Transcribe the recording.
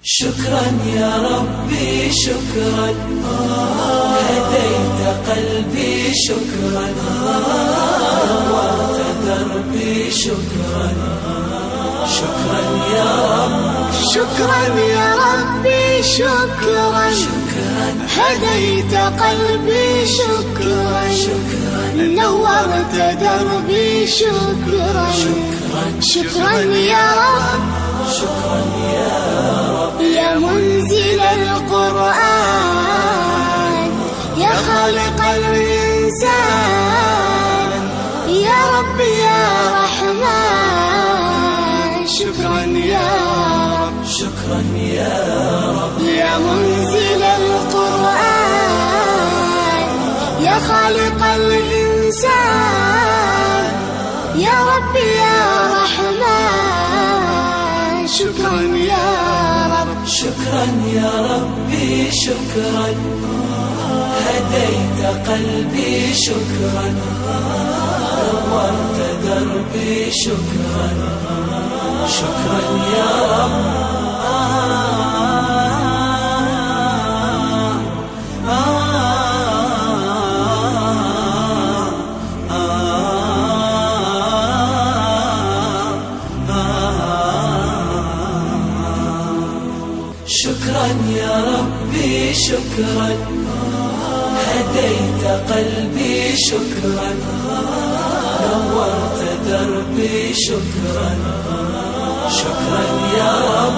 شكرا يا ربي شكرا، هديت قلبي شكرا، نورت دربي شكرا. شكرا يا رب، شكرا يا ربي شكرا، هديت قلبي شكرا، نورت دربي شكرا. شكرا يا رب، شكرا يا رب، يا منزل القرآن، يا خالق الإنسان، يا رب يا رحمن. شكرا يا رب، شكرا يا رب، يا منزل القرآن، يا خالق الإنسان، يا رب يا رحمن. شكرا يا رب، شكرا يا ربي شكرا، هديت قلبي شكرا، نورت دربي شكرا. شكرا يا رب، شكرا يا ربي شكرا، هديت قلبي شكرا، نورت دربي شكرا. شكرا يا رب،